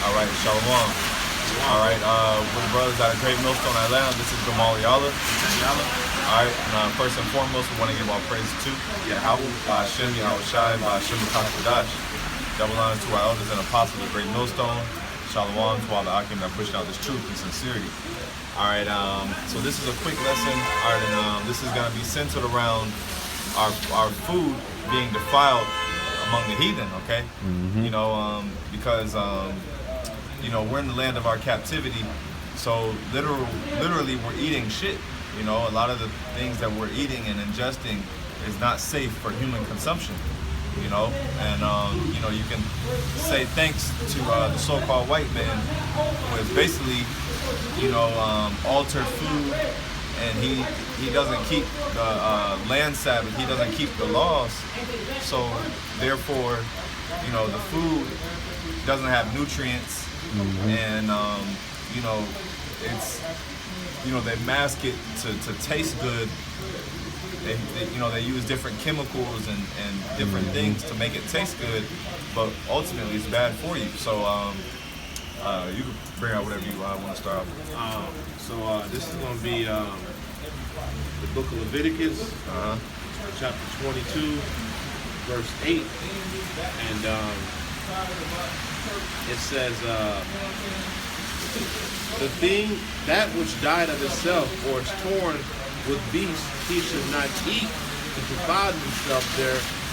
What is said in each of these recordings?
All right, Shalom. All right, we're the brothers out of Great Millstone, Atlanta. This is Gamal Yala. All right, and first and foremost, we want to give our praise to Yahweh, Hashem, Yahweh Shai, Hashem, Kadash. Double honor to our elders and apostles of Great Millstone. Shalom to all the Akim that pushed out this truth and sincerity. All right, so this is a quick lesson. All right, and this is going to be centered around our food being defiled among the heathen, okay? You know, because you know, we're in the land of our captivity, so literally we're eating shit. You know, a lot of the things that we're eating and ingesting is not safe for human consumption. You know, and you know, you can say thanks to the so-called white man, who is basically, you know, altered food, and he doesn't keep the land Sabbath. He doesn't keep the laws. So therefore, you know, the food doesn't have nutrients, and you know, it's, you know, they mask it to taste good. They you know, they use different chemicals and different things to make it taste good, but ultimately it's bad for you. So you can bring out whatever you want to start off with. So this is going to be the book of Leviticus, chapter 22, verse 8, and it says, the thing, that which died of itself or is torn with beasts, he should not eat to defile himself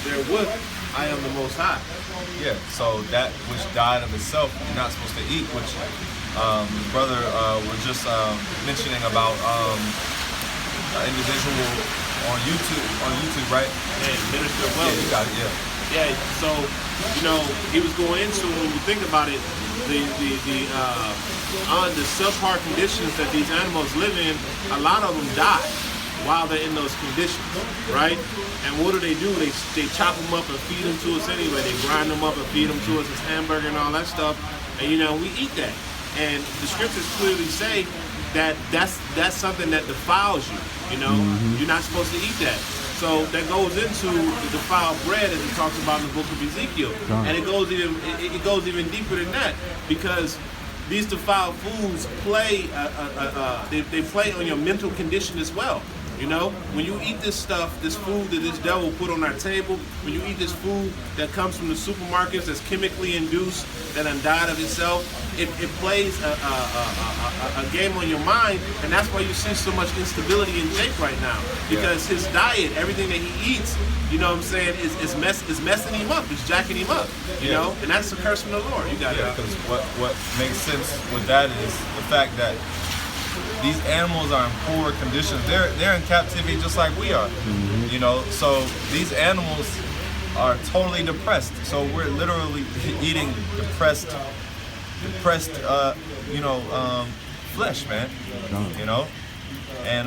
therewith. I am the Most High. Yeah, so that which died of itself, you're not supposed to eat, which the brother was just mentioning about an individual on YouTube, right? And Minister Well. Yeah, you got it, Yeah, so, you know, he was going into, when we think about it, the subpar conditions that these animals live in, a lot of them die while they're in those conditions, right? And what do? They chop them up and feed them to us anyway. They grind them up and feed them to us as hamburger and all that stuff. And, you know, we eat that. And the scriptures clearly say that that's something that defiles you, you know? You're not supposed to eat that. So that goes into the defiled bread, as it talks about in the book of Ezekiel. And it goes even deeper than that, because these defiled foods play they play on your mental condition as well. You know, when you eat this stuff, this food that this devil put on our table, when you eat this food that comes from the supermarkets that's chemically induced, that died of itself, it plays a game on your mind, and that's why you see so much instability in Jake right now. Because his diet, everything that he eats, you know what I'm saying, is messing him up, it's jacking him up, you know, and that's a curse from the Lord. You got it. Because what makes sense with that is the fact that these animals are in poor conditions. They're in captivity just like we are. You know, so these animals are totally depressed. So we're literally eating depressed you know, flesh, man. You know, and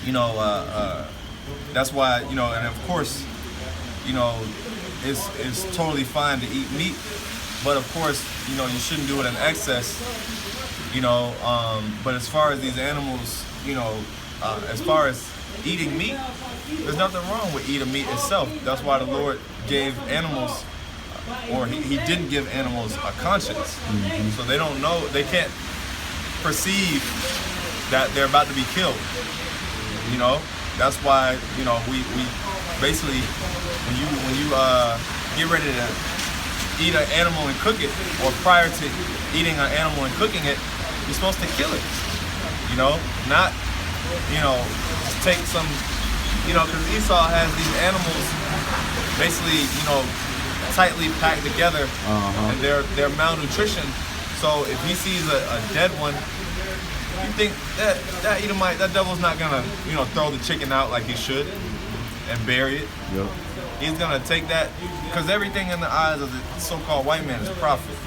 you know, that's why, you know, and of course, you know, it's totally fine to eat meat, but of course, you know, you shouldn't do it in excess. You know, but as far as these animals, you know, as far as eating meat, there's nothing wrong with eating meat itself. That's why the Lord gave animals, or he didn't give animals a conscience. So they don't know, they can't perceive that they're about to be killed. You know, that's why, you know, we basically, when you get ready to eat an animal and cook it, or prior to eating an animal and cooking it, you're supposed to kill it, you know, not, you know, just take some, you know, because Esau has these animals basically, you know, tightly packed together, and they're malnutrition. So if he sees a dead one, you think that Edomite, that devil's not gonna, you know, throw the chicken out like he should and bury it. He's gonna take that, because everything in the eyes of the so-called white man is profit.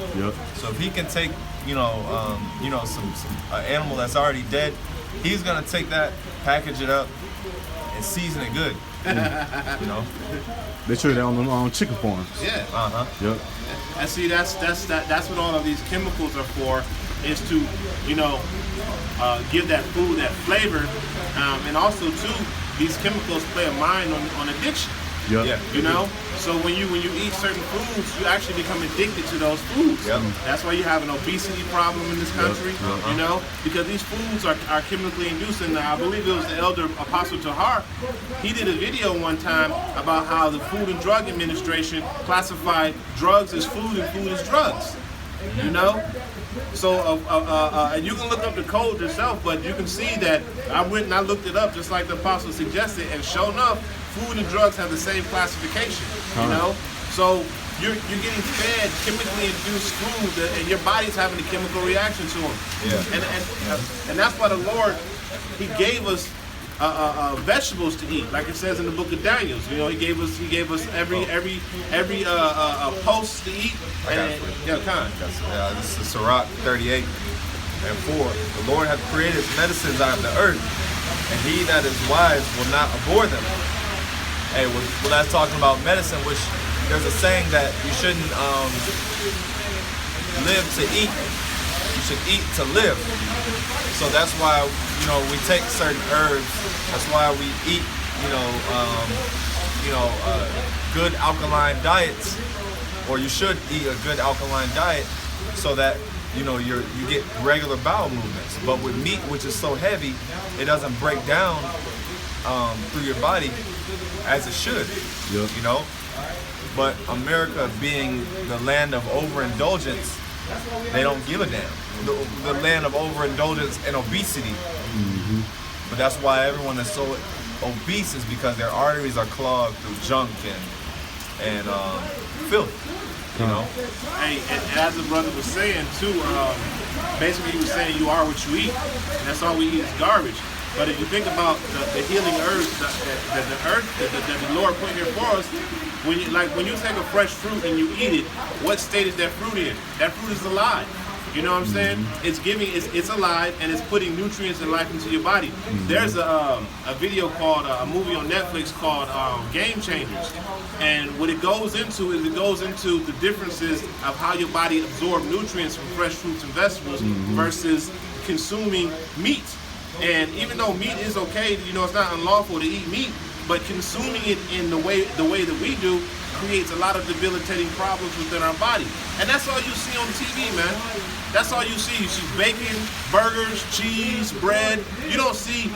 So if he can take, you know, some animal that's already dead, he's gonna take that, package it up, and season it good. You know, they trade that on chicken farms. And see, that's what all of these chemicals are for, is to, you know, give that food that flavor, and also too, these chemicals play a mind on addiction. Yep. Yeah. You know, so when you eat certain foods, you actually become addicted to those foods. Yep. That's why you have an obesity problem in this country. You know, because these foods are chemically induced. And I believe it was the elder Apostle Tahar. He did a video one time about how the Food and Drug Administration classified drugs as food and food as drugs. You know. So, and you can look up the code yourself, but you can see that I went and I looked it up just like the apostle suggested, and sure enough, food and drugs have the same classification, you know? So you're getting fed chemically induced food, and your body's having a chemical reaction to them. Yeah. And that's why the Lord, He gave us vegetables to eat, like it says in the book of Daniel. You know, He gave us every post to eat. This is Sirach 38 and 4. The Lord hath created medicines out of the earth, and he that is wise will not abhor them. Hey, well that's talking about medicine, which there's a saying that you shouldn't live to eat. You should eat to live. So that's why, you know, we take certain herbs. That's why we eat, good alkaline diets, or you should eat a good alkaline diet, so that you get regular bowel movements. But with meat, which is so heavy, it doesn't break down through your body as it should. Yep. You know. But America, being the land of overindulgence, they don't give a damn. The land of overindulgence and obesity. Mm-hmm. But that's why everyone is so obese, is because their arteries are clogged through junk and filth. You know. Hey, and as the brother was saying too, basically he was saying you are what you eat, and that's all we eat is garbage. But if you think about the healing herbs that the Lord put here for us, when you take a fresh fruit and you eat it, what state is that fruit in? That fruit is alive. You know what I'm saying? It's alive, and it's putting nutrients and life into your body. There's a video called, a movie on Netflix called Game Changers. And what it goes into is the differences of how your body absorbs nutrients from fresh fruits and vegetables versus consuming meat. And even though meat is okay, you know, it's not unlawful to eat meat, but consuming it in the way that we do creates a lot of debilitating problems within our body. And that's all you see on TV, man. That's all you see. You see bacon, burgers, cheese, bread. You don't see,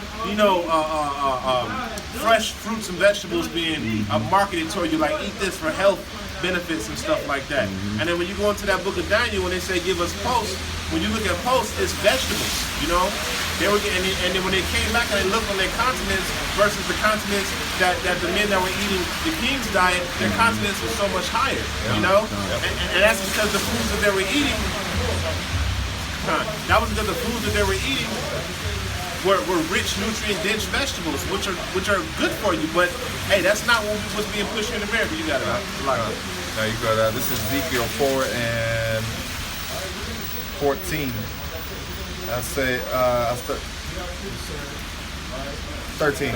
fresh fruits and vegetables being marketed toward you, like eat this for health benefits and stuff like that. And then when you go into that book of Daniel, when they say give us posts, when you look at posts, it's vegetables, you know. They were getting, and then when they came back and they looked on their continents versus the continents that the men that were eating the king's diet, their continents was so much higher, you know. And that's because the foods that they were eating, that was because the foods that they were eating were rich, nutrient-dense vegetables, which are good for you. But hey, that's not what's being pushed in America. You got it. Now you got this is Ezekiel 4 and 14. I say 13.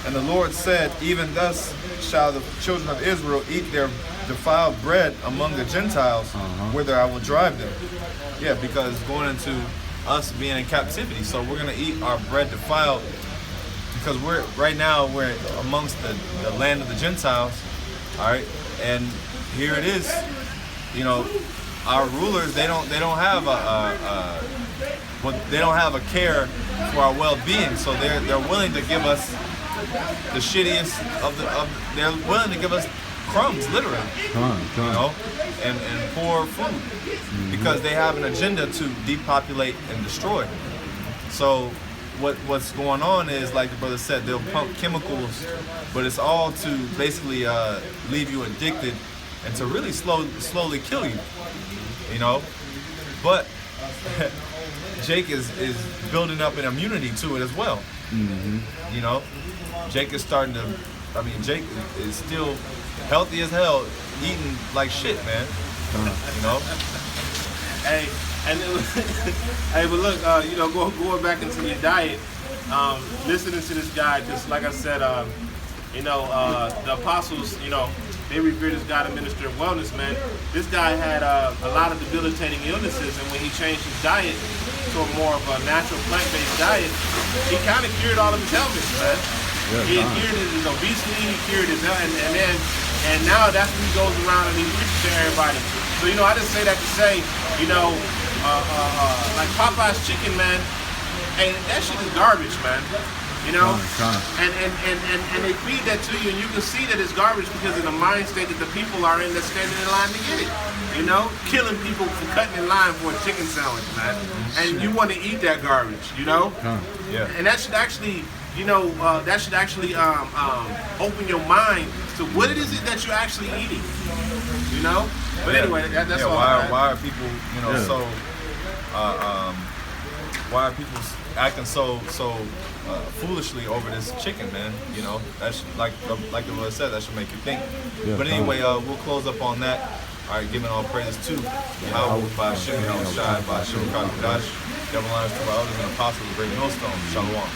And the Lord said, even thus shall the children of Israel eat their defiled bread among the Gentiles, whither I will drive them. Yeah, because going into us being in captivity, so we're gonna eat our bread defiled, because we're amongst the land of the Gentiles. All right, and here it is. You know, our rulers, they don't have they don't have a care for our well-being, so they're willing to give us the shittiest they're willing to give us crumbs, literally, you know, and poor food, because they have an agenda to depopulate and destroy. So what's going on is, like the brother said, they'll pump chemicals, but it's all to basically leave you addicted and to really slowly kill you, you know. But Jake is building up an immunity to it as well. You know, Jake is starting to, Jake is still healthy as hell, eating like shit, man. You know? Hey, but look, going back into your diet, listening to this guy, just like I said, the apostles, they revered this guy to minister of wellness, man. This guy had a lot of debilitating illnesses, and when he changed his diet to a more of a natural plant-based diet, he kind of cured all of his ailments, man. He cured his obesity, he cured his health, and now that's when he goes around and he preaches to everybody. So I just say that to say, like Popeye's chicken, man, and that shit is garbage, man. And they feed that to you, and you can see that it's garbage because of the mind state that the people are in that's standing in line to get it. Killing people for cutting in line for a chicken sandwich, man. And you want to eat that garbage, Yeah. And that should actually, open your mind to what it is that you're actually eating, But anyway, that's all. Why are people, so, why are people acting so foolishly over this chicken, man? That's like the Lord said, that should make you think. Yeah, but anyway, we'll close up on that. All right, giving all praises to Yahweh by Shem Shai by Shem Kadash, Devil Lions to our elders and apostles of the great millstone. Shalom.